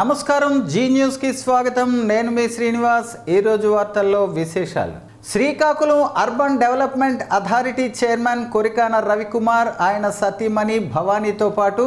నమస్కారం G news కి స్వాగతం. నేను మీ శ్రీనివాస్. ఈ రోజు వార్తల్లో విశేషాలు. Srikakulam urban development authority chairman Korikana Ravikumar, ఆయన సతీమణి భవానీతో పాటు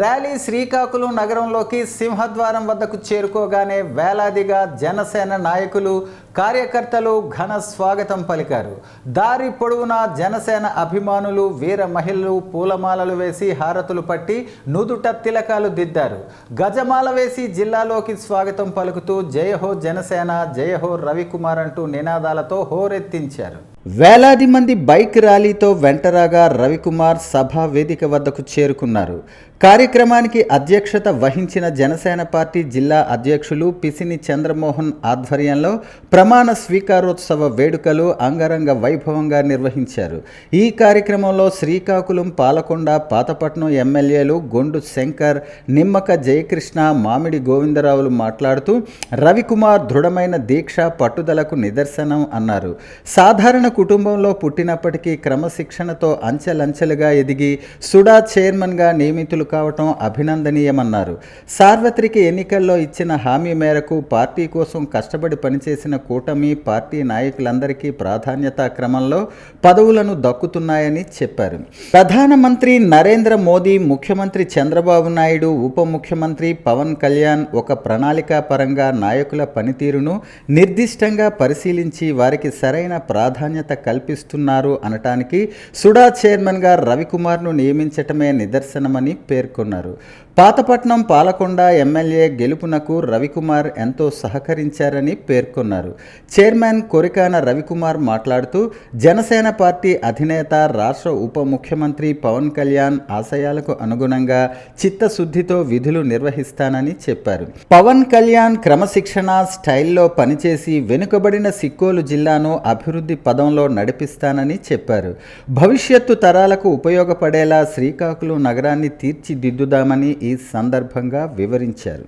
ర్యాలీ శ్రీకాకుళం నగరంలోకి సింహద్వారం వద్దకు చేరుకోగానే వేలాదిగా జనసేన నాయకులు, కార్యకర్తలు ఘన స్వాగతం పలికారు. దారి పొడవునా జనసేన అభిమానులు, వీర మహిళలు పూలమాలలు వేసి హారతులు పట్టి నుదుట తిలకాలు దిద్దారు. గజమాల వేసి జిల్లాలోకి స్వాగతం పలుకుతూ జయహో జనసేన, జయహో రవికుమార్ అంటూ నినాదాలతో హోరెత్తించారు. వేలాది మంది బైక్ ర్యాలీతో వెంటరాగా రవికుమార్ సభా వేదిక వద్దకు చేరుకున్నారు. కార్యక్రమానికి అధ్యక్షత వహించిన జనసేన పార్టీ జిల్లా అధ్యక్షులు పిసిని చంద్రమోహన్ ఆధ్వర్యంలో ప్రమాణ స్వీకారోత్సవ వేడుకలు అంగరంగ వైభవంగా నిర్వహించారు. ఈ కార్యక్రమంలో శ్రీకాకుళం, పాలకొండ, పాతపట్నం ఎమ్మెల్యేలు గొండు శంకర్, నిమ్మక జయకృష్ణ, మామిడి గోవిందరావులు మాట్లాడుతూ రవికుమార్ దృఢమైన దీక్ష, పట్టుదలకు నిదర్శనం అన్నారు. సాధారణ కుటుంబంలో పుట్టినప్పటికీ క్రమశిక్షణతో అంచెలంచెలుగా ఎదిగి సుడా చైర్మన్గా నియమితులు కావటం అభినందనీయమన్నారు. సార్వత్రిక ఎన్నికల్లో ఇచ్చిన హామీ మేరకు పార్టీ కోసం కష్టపడి పనిచేసిన కూటమి పార్టీ నాయకులందరికీ ప్రాధాన్యతా క్రమంలో పదవులను దక్కుతున్నాయని చెప్పారు. ప్రధానమంత్రి నరేంద్ర మోదీ, ముఖ్యమంత్రి చంద్రబాబు నాయుడు, ఉప ముఖ్యమంత్రి పవన్ కళ్యాణ్ ఒక ప్రణాళికాపరంగా నాయకుల పనితీరును నిర్దిష్టంగా పరిశీలించి వారికి సరైన ప్రాధాన్యత కల్పిస్తున్నారు అనటానికి సుడా చైర్మన్గా రవికుమార్ను నియమించటమే నిదర్శనమని పేర్కొన్నారు. పాతపట్నం, పాలకొండ ఎమ్మెల్యే గెలుపునకు రవికుమార్ ఎంతో సహకరించారని పేర్కొన్నారు. చైర్మన్ కొరికాన రవికుమార్ మాట్లాడుతూ జనసేన పార్టీ అధినేత, రాష్ట్ర ఉప ముఖ్యమంత్రి పవన్ కళ్యాణ్ ఆశయాలకు అనుగుణంగా చిత్తశుద్ధితో విధులు నిర్వహిస్తానని చెప్పారు. పవన్ కళ్యాణ్ క్రమశిక్షణ స్టైల్లో పనిచేసి వెనుకబడిన సిక్కోలు జిల్లాను అభివృద్ధి పదంలో నడిపిస్తానని చెప్పారు. భవిష్యత్తు తరాలకు ఉపయోగపడేలా శ్రీకాకుళం నగరాన్ని తీర్చిదిద్దుదామని ఈ సందర్భంగా వివరించారు.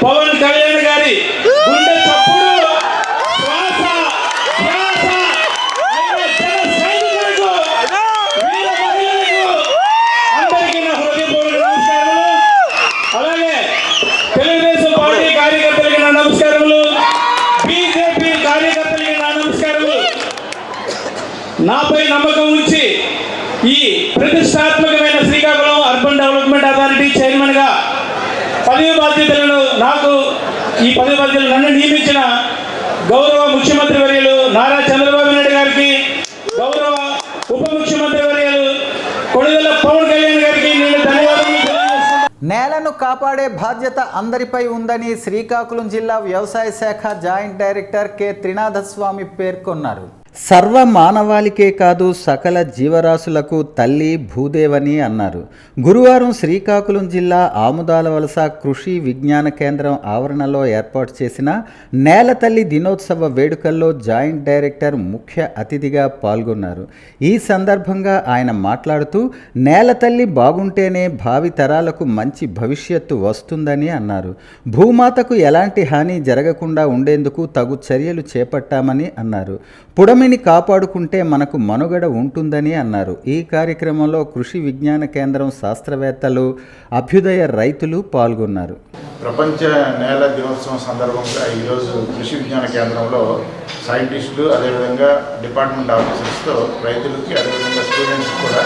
పవన్ కళ్యాణ్ గారి గుండె చప్పుడు, శ్వాస, ధ్యాస, జన సైనికులకు, వీర మహిళలకు అందరికీ నా హృదయపూర్వక నమస్కారములు. అలాగే తెలుగుదేశం పార్టీ కార్యకర్తలకి నా నమస్కారములు, బీజేపీ కార్యకర్తలకి నా నమస్కారములు. నాపై నమ్మకం ఉంచి ఈ ప్రతిష్టాత్మకమైన Srikakulam urban development authority chairman గా పదవి బాధ్యతలను నన్ను నియమించిన గౌరవ ముఖ్యమంత్రి వర్యులు నారా చంద్రబాబు నాయుడు గారికి, గౌరవ ఉప ముఖ్యమంత్రి వర్యులు కొణిదెల పవన్ కళ్యాణ్ గారికి నేను ధన్యవాదాలు తెలియజేస్తున్నాను. నేలను కాపాడే బాధ్యత అందరిపై ఉందని శ్రీకాకుళం జిల్లా వ్యవసాయ శాఖ జాయింట్ డైరెక్టర్ కె త్రినాథస్వామి పేర్కొన్నారు. సర్వ మానవాళికే కాదు సకల జీవరాశులకు తల్లి భూదేవని అన్నారు. గురువారం శ్రీకాకుళం జిల్లా ఆముదాలవలస కృషి విజ్ఞాన కేంద్రం ఆవరణలో ఏర్పాటు చేసిన నేల తల్లి దినోత్సవ వేడుకల్లో జాయింట్ డైరెక్టర్ ముఖ్య అతిథిగా పాల్గొన్నారు. ఈ సందర్భంగా ఆయన మాట్లాడుతూ నేల తల్లి బాగుంటేనే భావి తరాలకు మంచి భవిష్యత్తు వస్తుందని అన్నారు. భూమాతకు ఎలాంటి హాని జరగకుండా ఉండేందుకు తగు చర్యలు చేపట్టామని అన్నారు. పుడమిని కాపాడుకుంటే మనకు మనుగడ ఉంటుందని అన్నారు. ఈ కార్యక్రమంలో కృషి విజ్ఞాన కేంద్రం శాస్త్రవేత్తలు, అభ్యుదయ రైతులు పాల్గొన్నారు. ప్రపంచ నేల దినోత్సవం సందర్భంగా ఈరోజు కృషి విజ్ఞాన కేంద్రంలో సైంటిస్టులు, అదేవిధంగా డిపార్ట్మెంట్ ఆఫీసర్స్తో రైతులకి, అదేవిధంగా స్టూడెంట్స్ కూడా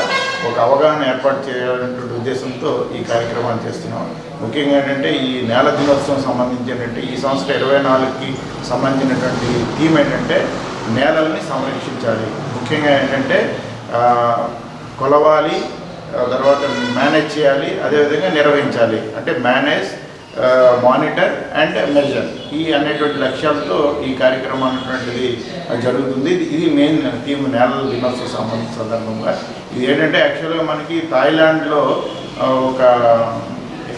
ఒక అవగాహన ఏర్పాటు చేయాలనేటువంటి ఉద్దేశంతో ఈ కార్యక్రమాన్ని చేస్తున్నాం. ముఖ్యంగా ఏంటంటే ఈ నేల దినోత్సవం సంబంధించి ఏంటంటే ఈ సంవత్సరం 24కి సంబంధించినటువంటి థీమ్ ఏంటంటే నేలల్ని సంరక్షించాలి. ముఖ్యంగా ఏంటంటే కొలవాలి, తర్వాత మేనేజ్ చేయాలి, అదేవిధంగా నిర్వహించాలి. అంటే మేనేజ్, మానిటర్ అండ్ మెజర్, ఈ అనేటువంటి లక్ష్యాలతో ఈ కార్యక్రమం అనేటువంటిది జరుగుతుంది. ఇది మెయిన్ థీమ్ నేలల దినోత్సవ సందర్భంగా. ఇది ఏంటంటే యాక్చువల్గా మనకి థాయిలాండ్లో ఒక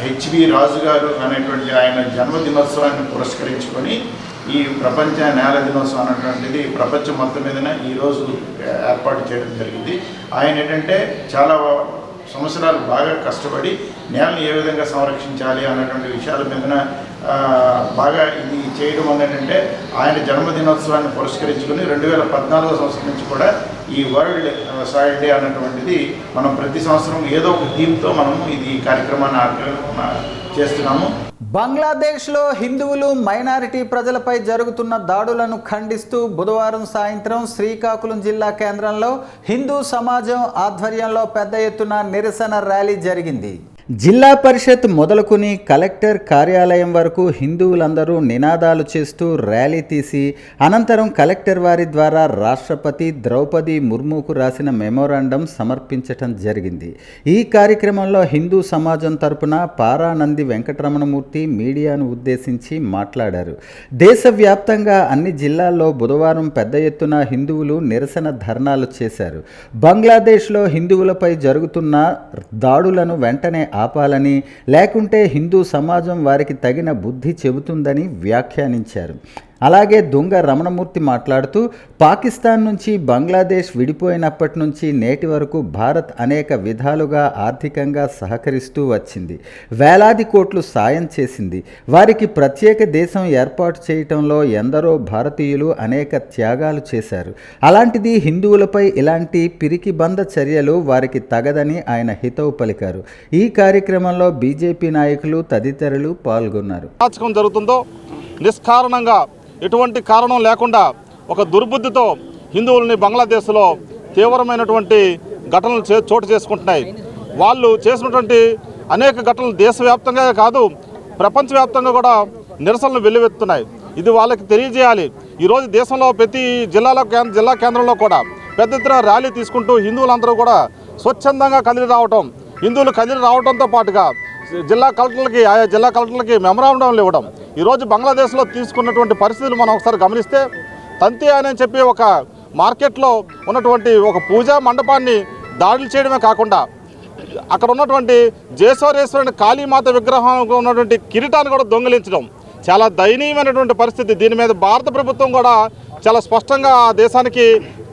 హెచ్బి రాజు గారు అనేటువంటి ఆయన జన్మదినోత్సవాన్ని పురస్కరించుకొని ఈ ప్రపంచ నేల దినోత్సవం అనేటువంటిది ప్రపంచం మొత్తం మీదన ఈరోజు ఏర్పాటు చేయడం జరిగింది. ఆయన ఏంటంటే చాలా సంవత్సరాలు బాగా కష్టపడి నేలను ఏ విధంగా సంరక్షించాలి అన్నటువంటి విషయాల మీదన బాగా ఇది చేయడం వల్ల ఏంటంటే ఆయన జన్మదినోత్సవాన్ని పురస్కరించుకొని 2014 సంవత్సరం నుంచి కూడా ఈ వరల్డ్ సాయిల్ డే అన్నటువంటిది మనం ప్రతి సంవత్సరం ఏదో ఒక థీమ్తో మనము ఇది కార్యక్రమాన్ని చేస్తున్నాము. బంగ్లాదేశ్లో హిందువులు మైనారిటీ ప్రజలపై జరుగుతున్న దాడులను ఖండిస్తూ బుధవారం సాయంత్రం శ్రీకాకుళం జిల్లా కేంద్రంలో హిందూ సమాజం ఆధ్వర్యంలో పెద్ద ఎత్తున నిరసన ర్యాలీ జరిగింది. జిల్లా పరిషత్ మొదలుకొని కలెక్టర్ కార్యాలయం వరకు హిందువులందరూ నినాదాలు చేస్తూ ర్యాలీ తీసి అనంతరం కలెక్టర్ వారి ద్వారా రాష్ట్రపతి ద్రౌపది ముర్ముకు రాసిన మెమోరాండం సమర్పించటం జరిగింది. ఈ కార్యక్రమంలో హిందూ సమాజం తరపున పారానంది వెంకటరమణమూర్తి మీడియాను ఉద్దేశించి మాట్లాడారు. దేశవ్యాప్తంగా అన్ని జిల్లాల్లో బుధవారం పెద్ద ఎత్తున హిందువులు నిరసన ధర్నాలు చేశారు. బంగ్లాదేశ్లో హిందువులపై జరుగుతున్న దాడులను వెంటనే ఆపాలని, లేకుంటే హిందూ సమాజం వారికి తగిన బుద్ధి చెబుతుందని వ్యాఖ్యానించారు. అలాగే దొంగ రమణమూర్తి మాట్లాడుతూ పాకిస్తాన్ నుంచి బంగ్లాదేశ్ విడిపోయినప్పటి నుంచి నేటి వరకు భారత్ అనేక విధాలుగా ఆర్థికంగా సహకరిస్తూ వచ్చింది. వేలాది కోట్లు సాయం చేసింది. వారికి ప్రత్యేక దేశం ఏర్పాటు చేయటంలో ఎందరో భారతీయులు అనేక త్యాగాలు చేశారు. అలాంటిది హిందువులపై ఇలాంటి పిరికిబంద చర్యలు వారికి తగదని ఆయన హితవు పలికారు. ఈ కార్యక్రమంలో బీజేపీ నాయకులు తదితరులు పాల్గొన్నారు. జరుగుతుందో నిష్కారణంగా ఎటువంటి కారణం లేకుండా ఒక దుర్బుద్ధితో హిందువులని బంగ్లాదేశ్లో తీవ్రమైనటువంటి ఘటనలు చోటు చేసుకుంటున్నాయి. వాళ్ళు చేసినటువంటి అనేక ఘటనలు దేశవ్యాప్తంగా కాదు ప్రపంచవ్యాప్తంగా కూడా నిరసనలు వెల్లువెత్తుతున్నాయి. ఇది వాళ్ళకి తెలియజేయాలి. ఈరోజు దేశంలో ప్రతి జిల్లా కేంద్రంలో కూడా పెద్ద ఎత్తున ర్యాలీ తీసుకుంటూ హిందువులందరూ కూడా స్వచ్ఛందంగా కదిలి రావటం, హిందువులు కదిలి రావడంతో పాటుగా ఆయా జిల్లా కలెక్టర్లకి మెమరాండంలు ఇవ్వడం. ఈరోజు బంగ్లాదేశ్లో తీసుకున్నటువంటి పరిస్థితులు మనం ఒకసారి గమనిస్తే తంతి అని చెప్పి ఒక మార్కెట్లో ఉన్నటువంటి ఒక పూజా మండపాన్ని దాడులు చేయడమే కాకుండా అక్కడ ఉన్నటువంటి జేశ్వరేశ్వరుని కాళీమాత విగ్రహంలో ఉన్నటువంటి కిరీటాన్ని కూడా దొంగిలించడం చాలా దయనీయమైనటువంటి పరిస్థితి. దీని మీద భారత ప్రభుత్వం కూడా చాలా స్పష్టంగా ఆ దేశానికి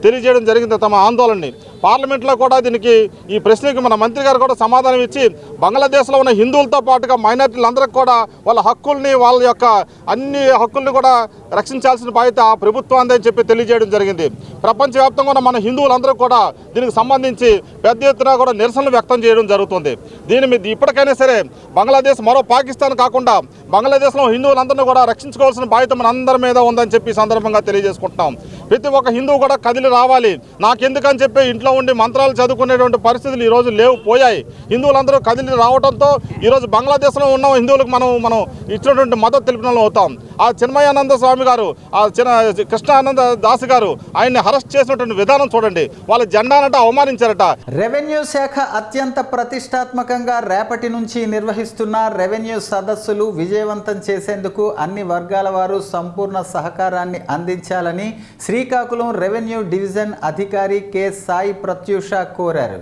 తెలియజేయడం జరిగింది తమ ఆందోళనని. పార్లమెంట్లో కూడా దీనికి ఈ ప్రశ్నకి మన మంత్రి గారు కూడా సమాధానం ఇచ్చి బంగ్లాదేశ్లో ఉన్న హిందువులతో పాటుగా మైనారిటీలందరికీ కూడా వాళ్ళ హక్కుల్ని వాళ్ళ యొక్క అన్ని హక్కుల్ని కూడా రక్షించాల్సిన బాధ్యత ప్రభుత్వాన్ని అని చెప్పి తెలియజేయడం జరిగింది. ప్రపంచవ్యాప్తంగా ఉన్న మన హిందువులందరూ కూడా దీనికి సంబంధించి పెద్ద ఎత్తున కూడా నిరసనలు వ్యక్తం చేయడం జరుగుతుంది. దీని మీద ఇప్పటికైనా సరే బంగ్లాదేశ్ మరో పాకిస్తాన్ కాకుండా బంగ్లాదేశ్లో హిందువులందరినీ కూడా రక్షించుకోవాల్సిన బాధ్యత మన అందరి మీద ఉందని చెప్పి సందర్భంగా తెలియజేసుకుంటున్నాం. ప్రతి ఒక్క హిందువు కూడా కదిలి రావాలి. నాకెందుకని చెప్పి ఇంట్లో ఉండి మంత్రాలు చదువుకునేటువంటి పరిస్థితులు ఈరోజు పోయాయి. హిందువులందరూ కదిలి రావడంతో ఈరోజు బంగ్లాదేశ్లో ఉన్న హిందువులకు మనం ఇచ్చినటువంటి మద్దతు తెలిపిన వాళ్ళు అవుతాం. ఆ చిన్మయానంద స్వామి గారు, ఆ కృష్ణానంద దాస్ గారు ఆయన్ని అరెస్ట్ చేసినటువంటి విధానం చూడండి. వాళ్ళ జెండానంట అవమానించారట. రెవెన్యూ శాఖ అత్యంత ప్రతిష్టాత్మకంగా రేపటి నుంచి నిర్వహిస్తున్న రెవెన్యూ సదస్సులు విజయవంతం చేసేందుకు అన్ని వర్గాల వారు సంపూర్ణ సహకారాన్ని అందించాలని శ్రీకాకుళం రెవెన్యూ డివిజన్ అధికారి కె సాయి ప్రత్యూష కోరారు.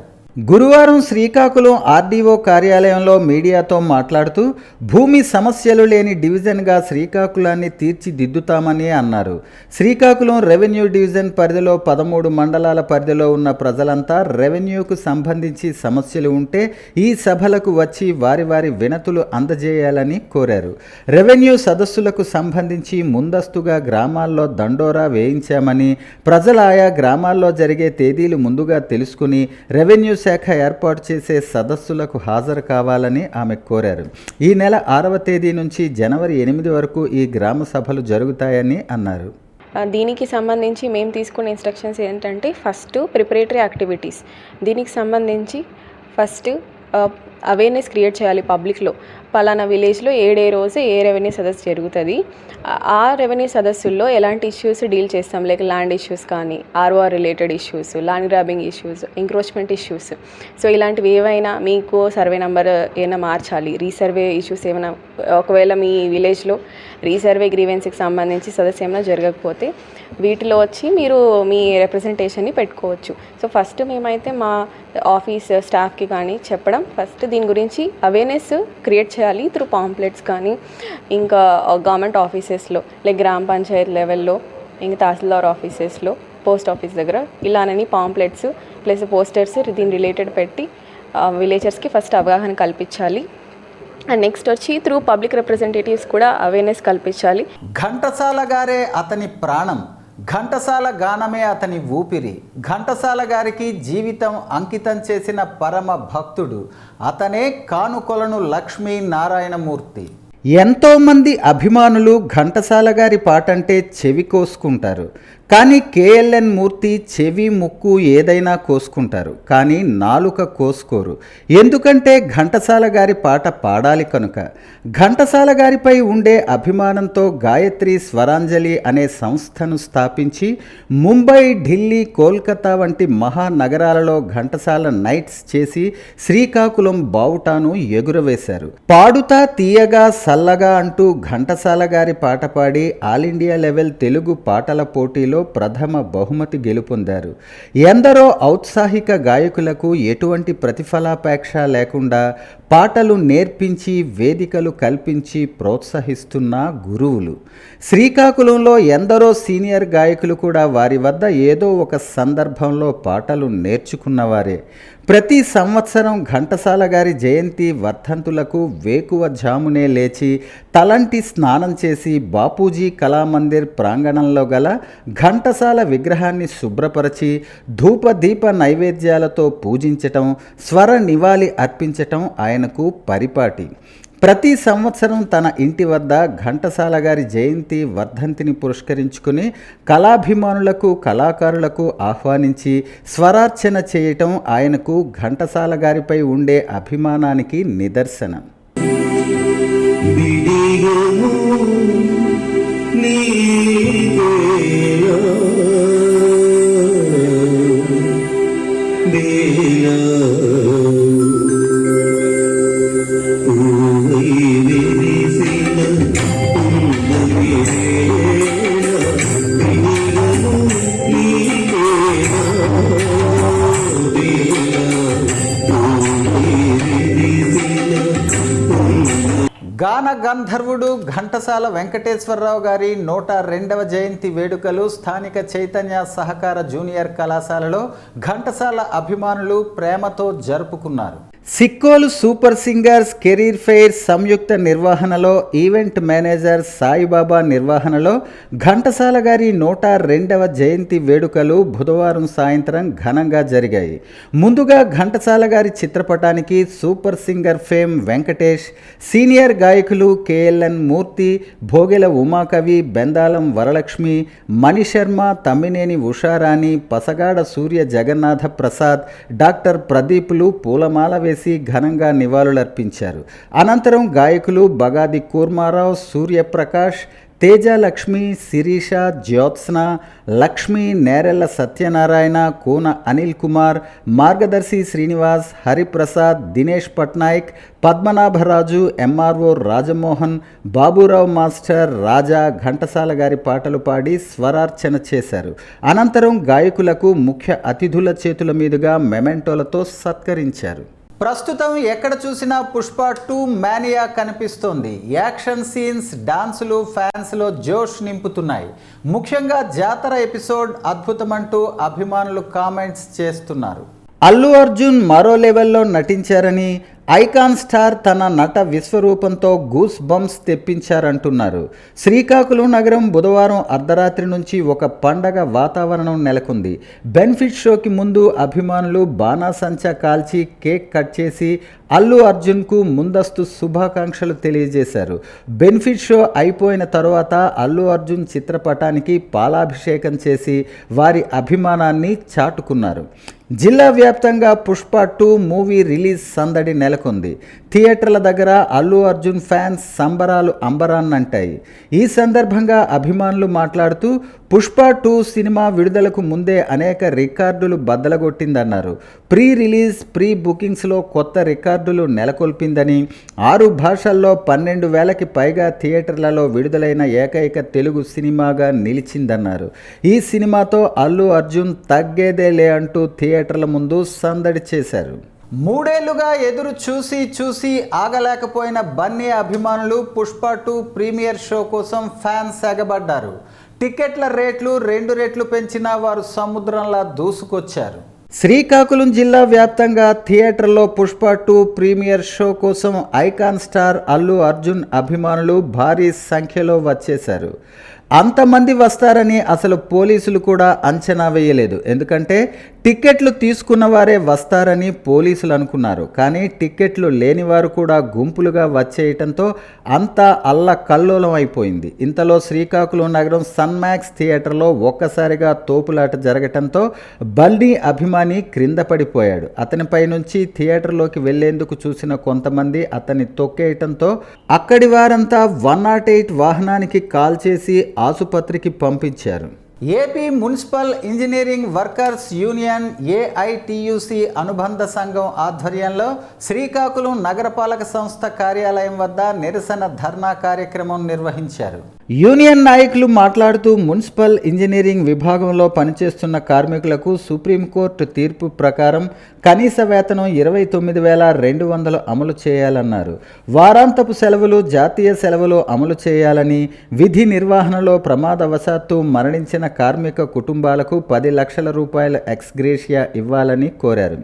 గురువారం శ్రీకాకుళం ఆర్డీఓ కార్యాలయంలో మీడియాతో మాట్లాడుతూ భూమి సమస్యలు లేని డివిజన్గా శ్రీకాకుళాన్ని తీర్చిదిద్దుతామని అన్నారు. శ్రీకాకుళం రెవెన్యూ డివిజన్ పరిధిలో 13 మండలాల పరిధిలో ఉన్న ప్రజలంతా రెవెన్యూకు సంబంధించి సమస్యలు ఉంటే ఈ సభలకు వచ్చి వారి వినతులు అందజేయాలని కోరారు. రెవెన్యూ సదస్సులకు సంబంధించి ముందస్తుగా గ్రామాల్లో దండోరా వేయించామని, ప్రజల ఆయా గ్రామాల్లో జరిగే తేదీలు ముందుగా తెలుసుకుని రెవెన్యూ శాఖ ఏర్పాటు చేసే సదస్సులకు హాజరు కావాలని ఆమె కోరారు. ఈ నెల 6వ తేదీ నుంచి జనవరి 8 వరకు ఈ గ్రామ సభలు జరుగుతాయని అన్నారు. దీనికి సంబంధించి మేము తీసుకునే ఇన్స్ట్రక్షన్స్ ఏంటంటే ఫస్ట్ ప్రిపరేటరీ యాక్టివిటీస్. దీనికి సంబంధించి ఫస్ట్ అవేర్నెస్ క్రియేట్ చేయాలి పబ్లిక్లో. పలానా విలేజ్లో ఏ రోజు ఏ రెవెన్యూ సదస్సు జరుగుతుంది, ఆ రెవెన్యూ సదస్సుల్లో ఎలాంటి ఇష్యూస్ డీల్ చేస్తాం, లైక్ ల్యాండ్ ఇష్యూస్ కానీ, ROR related issues, land grabbing issues, encroachment issues. So ఇలాంటివి ఏవైనా మీకు సర్వే నెంబర్ ఏమైనా మార్చాలి, రీసర్వే ఇష్యూస్ ఏమైనా, ఒకవేళ మీ విలేజ్లో రీసర్వే గ్రీవెన్స్కి సంబంధించి సదస్సు ఏమైనా జరగకపోతే వీటిలో వచ్చి మీరు మీ రిప్రజెంటేషన్ని పెట్టుకోవచ్చు. సో ఫస్ట్ మేమైతే మా ఆఫీస్ స్టాఫ్కి కానీ చెప్పడం, ఫస్ట్ దీని గురించి అవేర్నెస్ క్రియేట్ చేయాలి త్రూ పాంప్లెట్స్ కానీ, ఇంకా గవర్నమెంట్ ఆఫీసెస్లో లైక్ గ్రామ పంచాయత్ లెవెల్లో, ఇంకా తహసీల్దార్ ఆఫీసెస్లో, పోస్ట్ ఆఫీస్ దగ్గర ఇలానని పాంప్లెట్స్ ప్లస్ పోస్టర్స్ దీని రిలేటెడ్ పెట్టి విలేజర్స్కి ఫస్ట్ అవగాహన కల్పించాలి. అండ్ నెక్స్ట్ వచ్చి త్రూ పబ్లిక్ రిప్రజెంటేటివ్స్ కూడా అవేర్నెస్ కల్పించాలి. ఘంటసాల గారే అతని ప్రాణం, ఘంటసాల గానమే అతని ఊపిరి. ఘంటసాల గారికి జీవితం అంకితం చేసిన పరమ భక్తుడు అతనే కానుకొలను లక్ష్మీ నారాయణమూర్తి. ఎంతోమంది అభిమానులు ఘంటసాల గారి పాట అంటే చెవి కోసుకుంటారు. కానీ కేఎల్ఎన్ మూర్తి చెవి ముక్కు ఏదైనా కోసుకుంటారు, కానీ నాలుక కోసుకోరు. ఎందుకంటే ఘంటసాల గారి పాట పాడాలి కనుక. ఘంటసాల గారిపై ఉండే అభిమానంతో గాయత్రి స్వరాంజలి అనే సంస్థను స్థాపించి ముంబై, ఢిల్లీ, కోల్కతా వంటి మహానగరాలలో ఘంటసాల నైట్స్ చేసి శ్రీకాకుళం బావుటాను ఎగురవేశారు. పాడుతా తీయగా సల్లగా అంటూ ఘంటసాల గారి పాట పాడి ఆల్ ఇండియా లెవెల్ తెలుగు పాటల పోటీలో ప్రథమ బహుమతి గెలుపొందారు. ఎందరో ఔత్సాహిక గాయకులకు ఎటువంటి ప్రతిఫలాపేక్ష లేకుండా పాటలు నేర్పించి వేదికలు కల్పించి ప్రోత్సహిస్తున్న గురువులు. శ్రీకాకుళంలో ఎందరో సీనియర్ గాయకులు కూడా వారి వద్ద ఏదో ఒక సందర్భంలో పాటలు నేర్చుకున్నవారే. ప్రతి సంవత్సరం ఘంటసాల గారి జయంతి వర్ధంతులకు వేకువ జామునే లేచి తలంటి స్నానం చేసి బాపూజీ కళామందిర్ ప్రాంగణంలో గల ఘంటసాల విగ్రహాన్ని శుభ్రపరచి ధూపదీప నైవేద్యాలతో పూజించటం, స్వర నివాళి అర్పించటం ఆయనకు పరిపాటి. ప్రతి సంవత్సరం తన ఇంటి వద్ద ఘంటసాల గారి జయంతి వర్ధంతిని పురస్కరించుకుని కళాభిమానులకు, కళాకారులకు ఆహ్వానించి స్వరార్చన చేయటం ఆయనకు ఘంటసాల గారిపై ఉండే అభిమానానికి నిదర్శనం. గాన గంధర్వుడు ఘంటసాల వెంకటేశ్వరరావు గారి 102వ జయంతి వేడుకలు స్థానిక చైతన్య సహకార జూనియర్ కళాశాలలో ఘంటసాల అభిమానులు ప్రేమతో జరుపుకున్నారు. Sikkolu super singers career fair సంయుక్త నిర్వహణలో, ఈవెంట్ మేనేజర్ సాయిబాబా నిర్వహణలో ఘంటసాల గారి 102వ జయంతి వేడుకలు బుధవారం సాయంత్రం ఘనంగా జరిగాయి. ముందుగా ఘంటసాల గారి చిత్రపటానికి super singer fame Venkatesh, senior గాయకులు కేఎల్ఎన్ మూర్తి, భోగెల ఉమాకవి, బెందాలం వరలక్ష్మి, మణిశర్మ, తమ్మినేని ఉషారాణి, పసగాడ సూర్య జగన్నాథ ప్రసాద్, డాక్టర్ ప్రదీపులు పూలమాల వేసి ఘనంగా నివాళులర్పించారు. అనంతరం గాయకులు బగాది కూర్మారావు, సూర్యప్రకాష్, తేజలక్ష్మి, శిరీష, జ్యోత్స్న, లక్ష్మి, నేరెళ్ల సత్యనారాయణ, కోన అనిల్ కుమార్, మార్గదర్శి శ్రీనివాస్, హరిప్రసాద్, దినేష్ పట్నాయక్, పద్మనాభరాజు, ఎంఆర్ఓ రాజమోహన్, బాబురావు మాస్టర్, రాజా ఘంటసాల గారి పాటలు పాడి స్వరార్చన చేశారు. అనంతరం గాయకులకు ముఖ్య అతిథుల చేతుల మీదుగా మెమెంటోలతో సత్కరించారు. ప్రస్తుతం ఎక్కడ చూసినా పుష్ప 2 మేనియా కనిపిస్తోంది. యాక్షన్ సీన్స్, డాన్సులు ఫ్యాన్స్లో జోష్ నింపుతున్నాయి. ముఖ్యంగా జాతర ఎపిసోడ్ అద్భుతమంటూ అభిమానులు కామెంట్స్ చేస్తున్నారు. అల్లు అర్జున్ మరో లెవెల్లో నటించారని, ఐకాన్ స్టార్ తన నట విశ్వరూపంతో గూస్ బంప్స్ తెప్పించారంటున్నారు. శ్రీకాకుళం నగరం బుధవారం అర్ధరాత్రి నుంచి ఒక పండగ వాతావరణం నెలకొంది. బెనిఫిట్ షోకి ముందు అభిమానులు బాణాసంచా కాల్చి కేక్ కట్ చేసి అల్లు అర్జున్కు ముందస్తు శుభాకాంక్షలు తెలియజేశారు. బెనిఫిట్ షో అయిపోయిన తరువాత అల్లు అర్జున్ చిత్రపటానికి పాలాభిషేకం చేసి వారి అభిమానాన్ని చాటుకున్నారు. జిల్లా వ్యాప్తంగా పుష్ప 2 మూవీ రిలీజ్ సందడి నెలకొంది. థియేటర్ల దగ్గర అల్లు అర్జున్ ఫ్యాన్స్ సంబరాలు అంబరాన్నంటాయి. ఈ సందర్భంగా అభిమానులు మాట్లాడుతూ పుష్ప 2 సినిమా విడుదలకు ముందే అనేక రికార్డులు బద్దలగొట్టిందన్నారు. ప్రీ రిలీజ్, ప్రీ బుకింగ్స్లో కొత్త రికార్డులు నెలకొల్పిందని, 6 భాషల్లో 12,000కి పైగా థియేటర్లలో విడుదలైన ఏకైక తెలుగు సినిమాగా నిలిచిందన్నారు. ఈ సినిమాతో అల్లు అర్జున్ తగ్గేదేలే అంటూ థియేటర్ల ముందు సందడి చేశారు. 3 ఏళ్లుగా ఎదురు చూసి ఆగలేకపోయిన బన్నీ అభిమానులు పుష్ప 2 ప్రీమియర్ షో కోసం ఫ్యాన్స్ ఎగబడ్డారు. టికెట్ల రేట్లు 2 రెట్లు పెంచినా వారు సముద్రంలా దూసుకొచ్చారు. శ్రీకాకుళం జిల్లా వ్యాప్తంగా థియేటర్లో పుష్ప 2 ప్రీమియర్ షో కోసం ఐకాన్ స్టార్ అల్లు అర్జున్ అభిమానులు భారీ సంఖ్యలో వచ్చేశారు. అంతమంది వస్తారని అసలు పోలీసులు కూడా అంచనా వేయలేదు. ఎందుకంటే టిక్కెట్లు తీసుకున్న వారే వస్తారని పోలీసులు అనుకున్నారు. కానీ టిక్కెట్లు లేనివారు కూడా గుంపులుగా వచ్చేయటంతో అంతా అల్లకల్లోలం అయిపోయింది. ఇంతలో శ్రీకాకుళం నగరం సన్మాక్స్ థియేటర్లో ఒక్కసారిగా తోపులాట జరగటంతో బన్నీ అభిమాని క్రింద పడిపోయాడు. అతనిపై నుంచి థియేటర్లోకి వెళ్లేందుకు చూసిన కొంతమంది అతన్ని తొక్కేయటంతో అక్కడి వారంతా 108 వాహనానికి కాల్ చేసి ఆసుపత్రికి పంపించారు. AP municipal engineering workers union AITUC అనుబంధ సంఘం ఆధ్వర్యంలో శ్రీకాకుళం నగరపాలక సంస్థ కార్యాలయం వద్ద నిరసన ధర్నా కార్యక్రమం నిర్వహించారు. యూనియన్ నాయకులు మాట్లాడుతూ మున్సిపల్ ఇంజనీరింగ్ విభాగంలో పనిచేస్తున్న కార్మికులకు సుప్రీంకోర్టు తీర్పు ప్రకారం కనీస వేతనం 29,200 అమలు చేయాలన్నారు. వారాంతపు సెలవులు, జాతీయ సెలవులు అమలు చేయాలని, విధి నిర్వహణలో ప్రమాదవశాత్తు మరణించిన కార్మిక కుటుంబాలకు 10 లక్షల రూపాయల ఎక్స్గ్రేషియా ఇవ్వాలని కోరారు.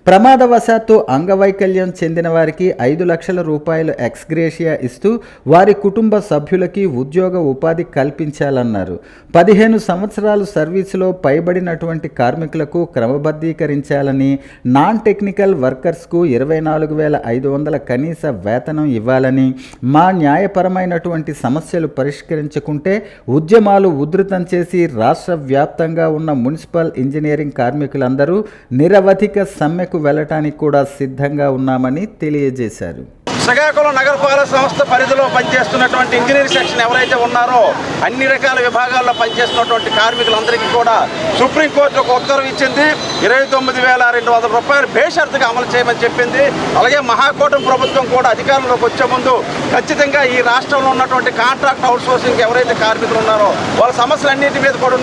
ప్రమాదవశాత్తు అంగవైకల్యం చెందిన వారికి 5 లక్షల రూపాయలు ఎక్స్గ్రేషియా ఇస్తూ వారి కుటుంబ సభ్యులకి ఉద్యోగ ఉపాధి కల్పించాలన్నారు. 15 సంవత్సరాలు సర్వీసులో పైబడినటువంటి కార్మికులకు క్రమబద్ధీకరించాలని, నాన్ టెక్నికల్ వర్కర్స్కు 24,500 కనీస వేతనం ఇవ్వాలని, మా న్యాయపరమైనటువంటి సమస్యలు పరిష్కరించుకుంటే ఉద్యమాలు ఉధృతం చేసి రాష్ట్ర వ్యాప్తంగా ఉన్న మున్సిపల్ ఇంజనీరింగ్ కార్మికులందరూ నిరవధిక సమ్మెకు వెళ్ళటానికి కూడా సిద్ధంగా ఉన్నామని తెలియజేశారు. శ్రీకాకుళం నగరపాలక సంస్థ పరిధిలో పనిచేస్తున్నటువంటి ఇంజనీరింగ్ సెక్షన్ ఎవరైతే ఉన్నారో అన్ని రకాల విభాగాల్లో పనిచేస్తున్నటువంటి కార్మికులందరికీ కూడా సుప్రీంకోర్టు ఒక ఉత్తర్వు ఇచ్చింది. 29,200 రూపాయలు బేషరతుగా అమలు చేయమని చెప్పింది. అలాగే మహాకూటమి ప్రభుత్వం కూడా అధికారంలోకి వచ్చే ముందు ఖచ్చితంగా ఈ రాష్ట్రంలో ఉన్నటువంటి కాంట్రాక్ట్ అవుట్సోర్సింగ్ ఎవరైతే కార్మికులు ఉన్నారో వాళ్ళ సమస్యలన్నింటి మీద కూడా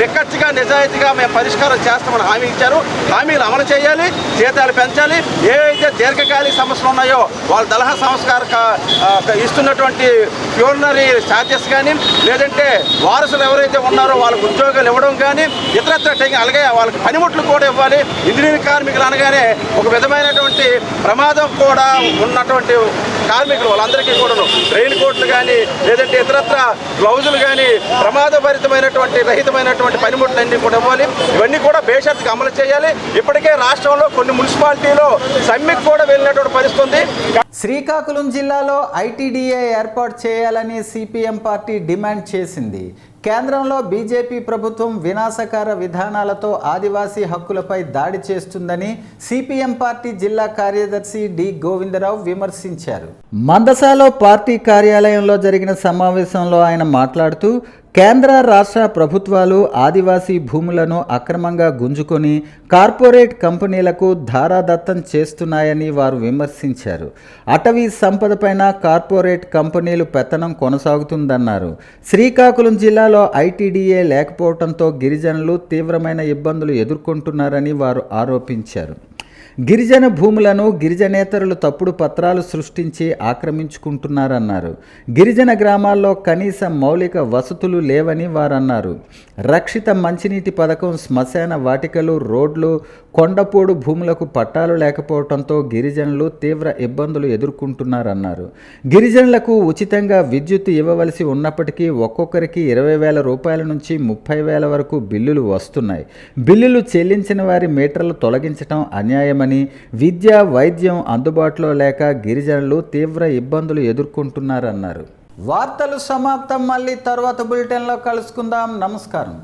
నిక్కచ్చిగా నిజాయితీగా మేము పరిష్కారం చేస్తామని హామీ ఇచ్చారు. హామీలు అమలు చేయాలి, జీతాలు పెంచాలి, ఏవైతే దీర్ఘకాలిక సమస్యలు ఉన్నాయో వాళ్ళ దళ సంస్కార ఇస్తున్నటువంటి ప్యూనరీ ఛార్జెస్ కానీ, లేదంటే వారసులు ఎవరైతే ఉన్నారో వాళ్ళకు ఉద్యోగాలు ఇవ్వడం కానీ, ఇతరత్ర అలాగే వాళ్ళకి పనిముట్లు కూడా ఇవ్వాలి. ఇంజనీరింగ్ కార్మికులు అనగానే ఒక విధమైనటువంటి ప్రమాదం కూడా ఉన్నటువంటి కార్మికులు వాళ్ళందరికీ కూడా రెయిన్ కోట్లు కానీ, లేదంటే ఇతరత్ర గ్లౌజులు కానీ, ప్రమాదభరితమైనటువంటి రహితమైనటువంటి పనిముట్లన్నీ కూడా ఇవ్వాలి. ఇవన్నీ కూడా బేషరతుగా అమలు చేయాలి. ఇప్పటికే రాష్ట్రంలో కొన్ని మున్సిపాలిటీలో సమ్మెకు కూడా వెళ్ళినటువంటి పరిస్థితి ఉంది. శ్రీకాకుళం జిల్లాలో ఐటీడీఏ ఏర్పాటు చేయాలని సిపిఎం పార్టీ డిమాండ్ చేసింది. కేంద్రంలో బీజేపీ ప్రభుత్వం వినాశకార విధానాలతో ఆదివాసీ హక్కులపై దాడి చేస్తుందని సిపిఎం పార్టీ జిల్లా కార్యదర్శి డి గోవిందరావు విమర్శించారు. మందసాలో పార్టీ కార్యాలయంలో జరిగిన సమావేశంలో ఆయన మాట్లాడుతూ కేంద్ర రాష్ట్ర ప్రభుత్వాలు ఆదివాసీ భూములను అక్రమంగా గుంజుకొని కార్పొరేట్ కంపెనీలకు ధారాదత్తం చేస్తున్నాయని వారు విమర్శించారు. అటవీ సంపదపైన కార్పొరేట్ కంపెనీలు పెత్తనం కొనసాగుతుందన్నారు. శ్రీకాకుళం జిల్లాలో ఐటీడీఏ లేకపోవడంతో గిరిజనులు తీవ్రమైన ఇబ్బందులు ఎదుర్కొంటున్నారని వారు ఆరోపించారు. గిరిజన భూములను గిరిజనేతరులు తప్పుడు పత్రాలు సృష్టించి ఆక్రమించుకుంటున్నారన్నారు. గిరిజన గ్రామాల్లో కనీస మౌలిక వసతులు లేవని వారన్నారు. రక్షిత మంచినీటి పథకం, శ్మశాన వాటికలు, రోడ్లు, కొండపోడు భూములకు పట్టాలు లేకపోవడంతో గిరిజనులు తీవ్ర ఇబ్బందులు ఎదుర్కొంటున్నారన్నారు. గిరిజనులకు ఉచితంగా విద్యుత్ ఇవ్వవలసి ఉన్నప్పటికీ ఒక్కొక్కరికి 20,000 రూపాయల నుంచి 30,000 వరకు బిల్లులు వస్తున్నాయి. బిల్లులు చెల్లించిన వారి మీటర్లు తొలగించడం అన్యాయమని, విద్య, వైద్యం అందుబాటులో లేక గిరిజనులు తీవ్ర ఇబ్బందులు ఎదుర్కొంటున్నారన్నారు. వార్తలు సమాప్తం. మళ్ళీ తర్వాత బులెటిన్లో కలుసుకుందాం. నమస్కారం.